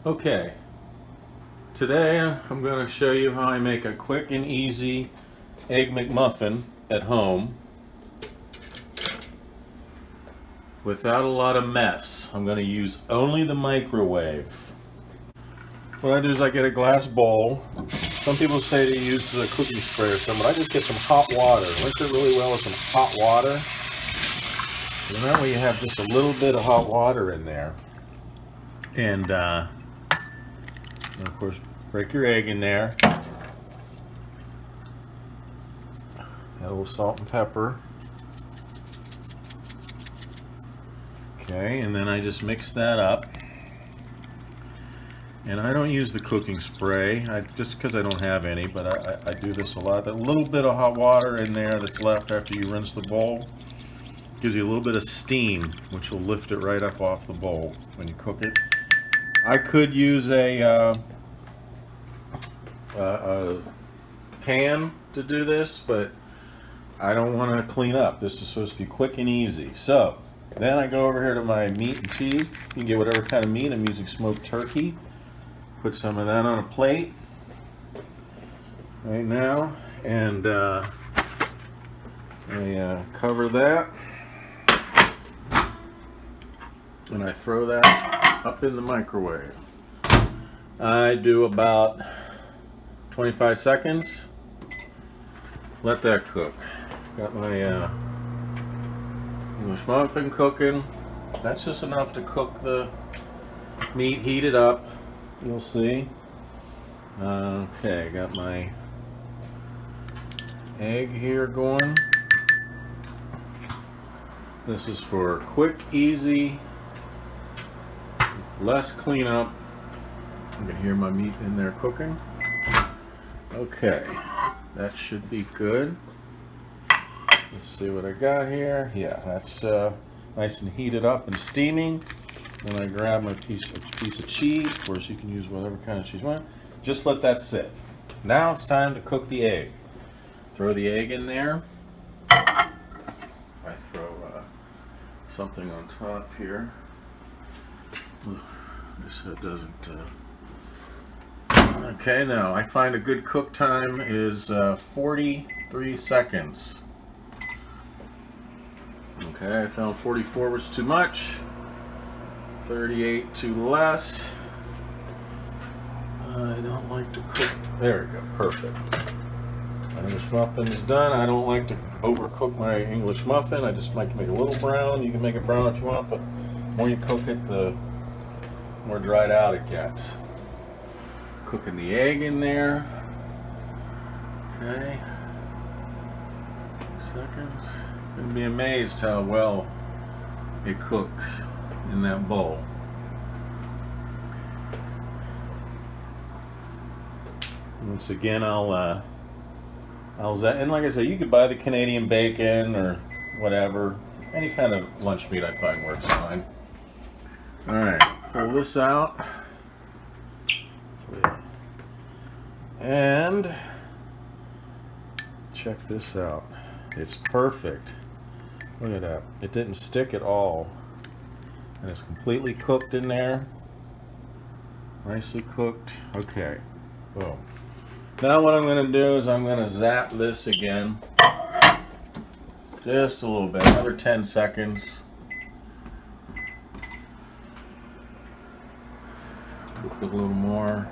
Okay, today I'm going to show you how I make a quick and easy Egg McMuffin at home without a lot of mess. I'm going to use only the microwave. What I do is I get a glass bowl. Some people say to use the cooking spray or something, but I just get some hot water. Rinse it really well with some hot water. And that way you have just a little bit of hot water in there. And of course, break your egg in there. Add a little salt and pepper. Okay, and then I just mix that up. And I don't use the cooking spray, just because I don't have any, but I do this a lot. That little bit of hot water in there that's left after you rinse the bowl gives you a little bit of steam, which will lift it right up off the bowl when you cook it. I could use a pan to do this, but I don't want to clean up. This is supposed to be quick and easy. So then I go over here to my meat and cheese. You can get whatever kind of meat. I'm using smoked turkey. Put some of that on a plate right now, and I cover that, and I throw that up in the microwave. I do about 25 seconds. Let that cook. Got my English muffin cooking. That's just enough to cook the meat, heat it up. You'll see. Okay, got my egg here going. This is for quick, easy, less cleanup. You can hear my meat in there cooking. Okay, that should be good. Let's see what I got here. Yeah, that's nice and heated up and steaming. Then I grab my piece of cheese. Of course, you can use whatever kind of cheese you want. Just let that sit. Now it's time to cook the egg. Throw the egg in there. I throw something on top here, just so it doesn't. Okay, now I find a good cook time is 43 seconds. Okay, I found 44 was too much. 38 too less. I don't like to cook. There we go, perfect. My English muffin is done. I don't like to overcook my English muffin. I just like to make it a little brown. You can make it brown if you want, but the more you cook it, the more dried out it gets. Cooking the egg in there. Okay. Seconds. You're gonna be amazed how well it cooks in that bowl. Once again, and like I said, you could buy the Canadian bacon or whatever. Any kind of lunch meat I find works fine. All right, pull this out. And check this out. It's perfect. Look at that. It didn't stick at all. And it's completely cooked in there. Nicely cooked. Okay. Boom. Now what I'm going to do is I'm going to zap this again. Just a little bit. Another 10 seconds. Cook a little more.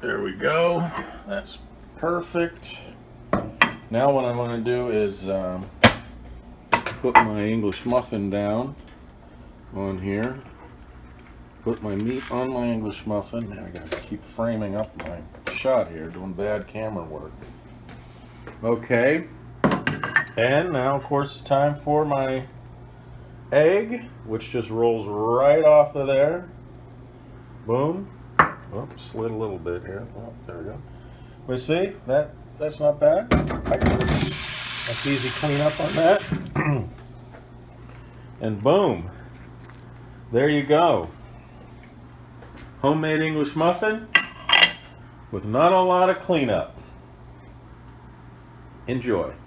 There we go. That's perfect. Now what I'm going to do is put my English muffin down on here. Put my meat on my English muffin. Now I got to keep framing up my shot here, doing bad camera work. Okay. And now, of course, it's time for my egg, which just rolls right off of there. Boom. Oh, slid a little bit here. Oh, there we go. But see, that's not bad. That's easy cleanup on that. And boom, there you go. Homemade English muffin with not a lot of cleanup. Enjoy.